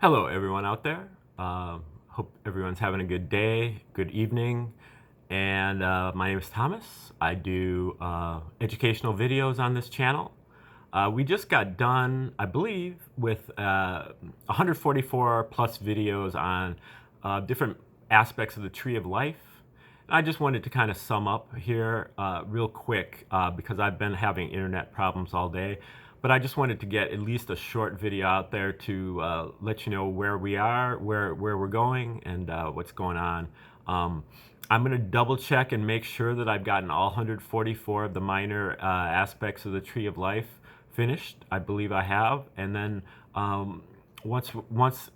Hello, everyone out there. Hope everyone's having a good day, good evening. And my name is Thomas. I do educational videos on this channel. We just got done, I believe, with 144 plus videos on different aspects of the tree of life. And I just wanted to kind of sum up here real quick because I've been having internet problems all day. But I just wanted to get at least a short video out there to let you know where we are, where we're going, and what's going on. I'm going to double check and make sure that I've gotten all 144 of the minor aspects of the tree of life finished. I believe I have. And then once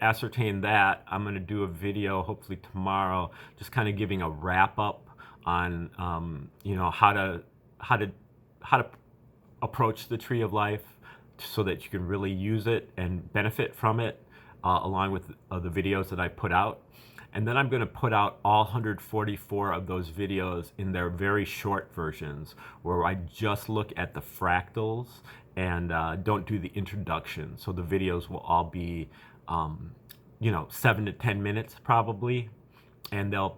ascertain that, I'm going to do a video hopefully tomorrow, just kind of giving a wrap up on you know, how to approach the tree of life so that you can really use it and benefit from it along with the videos that I put out. And then I'm going to put out all 144 of those videos in their very short versions where I just look at the fractals and don't do the introduction. So the videos will all be, you know, 7 to 10 minutes probably, and they'll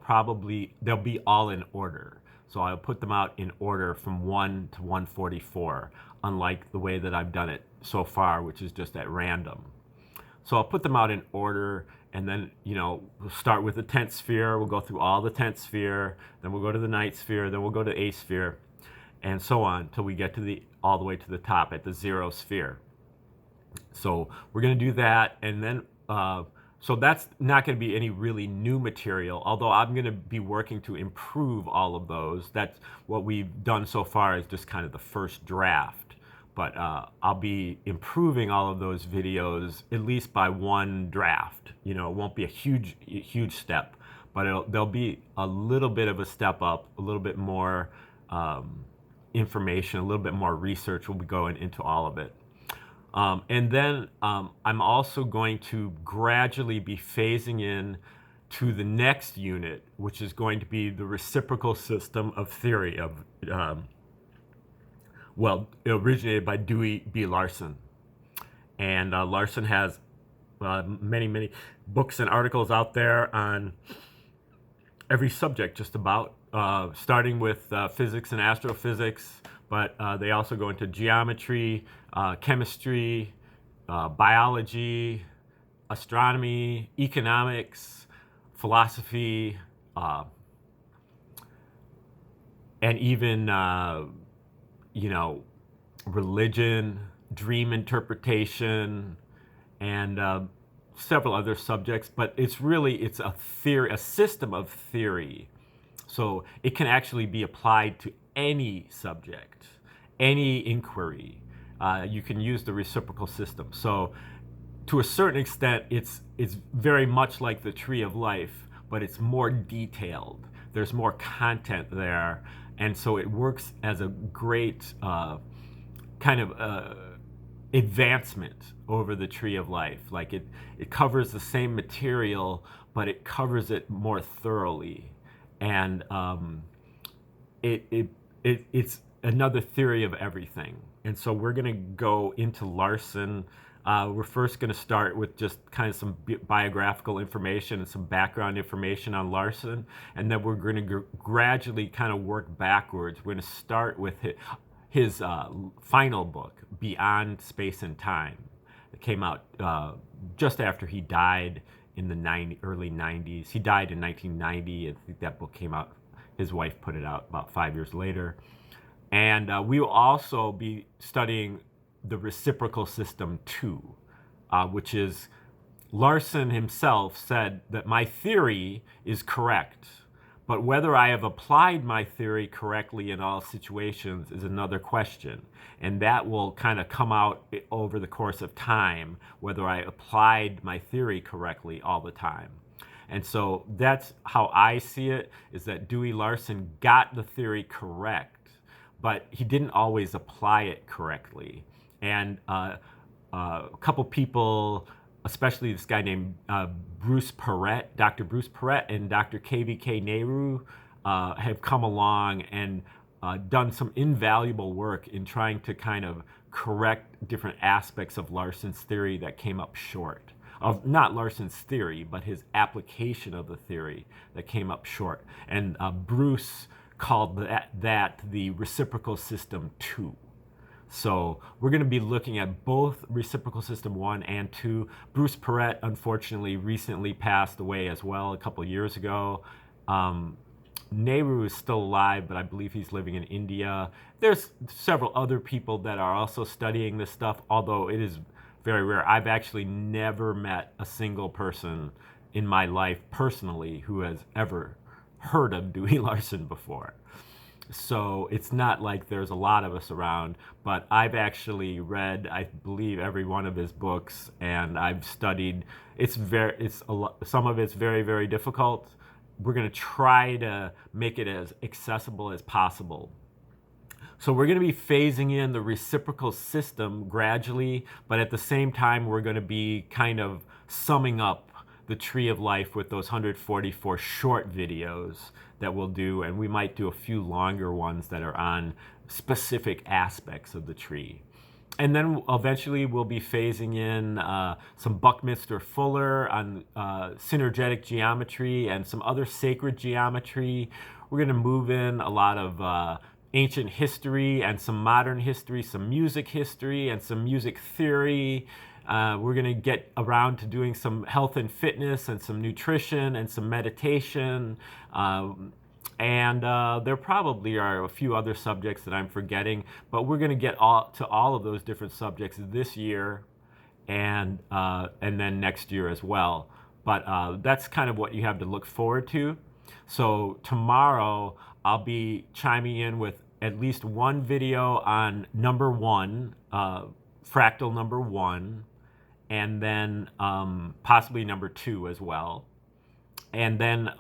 be all in order. So I'll put them out in order from 1 to 144, unlike the way that I've done it so far, which is just at random. So I'll put them out in order, and then, you know, we'll start with the 10th sphere. We'll go through all the 10th sphere, then we'll go to the 9th sphere, then we'll go to 8th sphere, and so on till we get to all the way to the top at the 0 sphere. So we're going to do that, and then so that's not going to be any really new material, although I'm going to be working to improve all of those. That's what we've done so far is just kind of the first draft. But I'll be improving all of those videos at least by one draft. You know, it won't be a huge step, but there'll be a little bit of a step up, a little bit more information, a little bit more research will be going into all of it. And then I'm also going to gradually be phasing in to the next unit, which is going to be the reciprocal system of theory of, well, it originated by Dewey B. Larson. And Larson has many books and articles out there on every subject just about, starting with physics and astrophysics, but they also go into geometry, chemistry, biology, astronomy, economics, philosophy, and even, you know, religion, dream interpretation, and several other subjects. But it's a theory, a system of theory. So it can actually be applied to any subject, any inquiry. You can use the reciprocal system. So to a certain extent, it's very much like the tree of life, but it's more detailed. There's more content there. And so it works as a great kind of advancement over the tree of life. Like it covers the same material, but it covers it more thoroughly. And it's another theory of everything. And so we're going to go into Larson. We're first going to start with just kind of some biographical information and some background information on Larson. And then we're going to gradually kind of work backwards. We're going to start with his final book, Beyond Space and Time. It came out just after he died in the early 90s. He died in 1990. I think that book came out, his wife put it out about 5 years later. And we will also be studying the reciprocal system too, which is Larson himself said that my theory is correct, but whether I have applied my theory correctly in all situations is another question. And that will kind of come out over the course of time, whether I applied my theory correctly all the time. And so that's how I see it, is that Dewey Larson got the theory correct, but he didn't always apply it correctly. And a couple people, especially this guy named Bruce Perret, Dr. Bruce Perret and Dr. KVK Nehru have come along and done some invaluable work in trying to kind of correct different aspects of Larson's theory that came up short. of not Larson's theory, but his application of the theory that came up short. And Bruce called that the reciprocal system 2. So we're going to be looking at both reciprocal system 1 and 2. Bruce Perret, unfortunately, recently passed away as well a couple of years ago. Nehru is still alive, but I believe he's living in India. There's several other people that are also studying this stuff, although it is very rare. I've actually never met a single person in my life personally who has ever heard of Dewey Larson before. So it's not like there's a lot of us around, but I've actually read, I believe, every one of his books, and I've studied. Some of it's very, very difficult. We're going to try to make it as accessible as possible. So we're going to be phasing in the reciprocal system gradually, but at the same time, we're going to be kind of summing up the tree of life with those 144 short videos that we'll do, and we might do a few longer ones that are on specific aspects of the tree. And then eventually we'll be phasing in some Buckminster Fuller on synergetic geometry and some other sacred geometry. We're going to move in a lot of ancient history and some modern history, some music history and some music theory. We're going to get around to doing some health and fitness and some nutrition and some meditation. And there probably are a few other subjects that I'm forgetting, but we're going to get to all of those different subjects this year and then next year as well. But that's kind of what you have to look forward to. So tomorrow I'll be chiming in with at least one video on number 1, fractal number 1, and then possibly number 2 as well. And then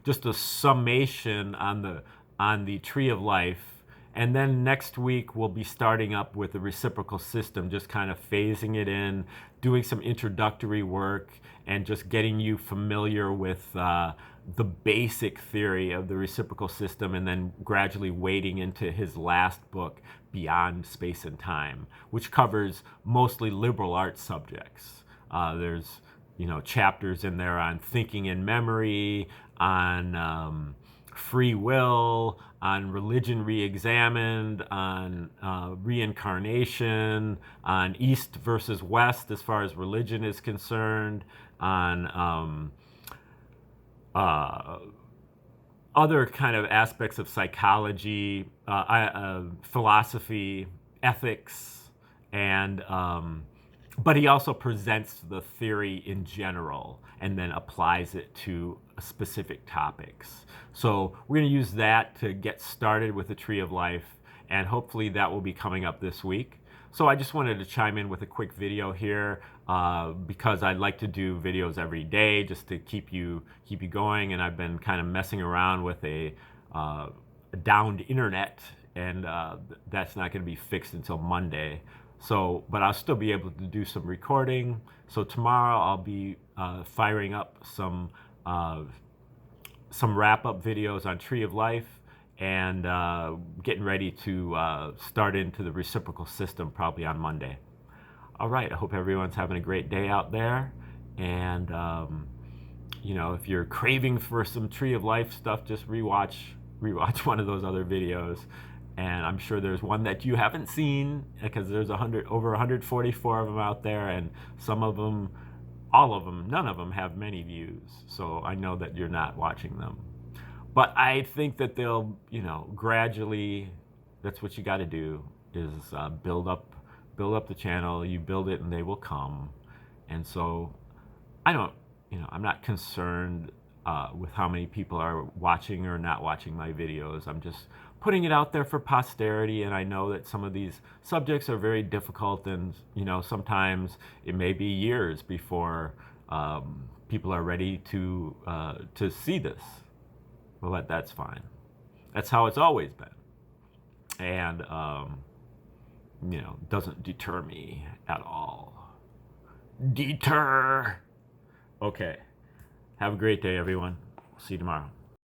just a summation on the tree of life. And then next week we'll be starting up with the reciprocal system, just kind of phasing it in, doing some introductory work, and just getting you familiar with the basic theory of the reciprocal system, and then gradually wading into his last book, Beyond Space and Time, which covers mostly liberal arts subjects. There's chapters in there on thinking and memory, on free will, on religion re-examined, on reincarnation, on East versus West as far as religion is concerned, on other kind of aspects of psychology, philosophy, ethics, and but he also presents the theory in general and then applies it to specific topics. So we're going to use that to get started with the Tree of Life, and hopefully that will be coming up this week. So I just wanted to chime in with a quick video here because I'd like to do videos every day just to keep you going, and I've been kind of messing around with a downed internet, and that's not going to be fixed until Monday. So, but I'll still be able to do some recording. So tomorrow I'll be firing up some wrap-up videos on Tree of Life, and getting ready to start into the reciprocal system probably on Monday. All right, I hope everyone's having a great day out there. And, if you're craving for some Tree of Life stuff, just rewatch one of those other videos. And I'm sure there's one that you haven't seen, because there's over 144 of them out there, and some of them, all of them, none of them have many views. So I know that you're not watching them. But I think that they'll, gradually, that's what you got to do, is build up the channel. You build it and they will come. And so I'm not concerned with how many people are watching or not watching my videos. I'm just putting it out there for posterity, and I know that some of these subjects are very difficult, and sometimes it may be years before people are ready to see this. But that's fine. That's how it's always been, and doesn't deter me at all. Okay. Have a great day, everyone. See you tomorrow.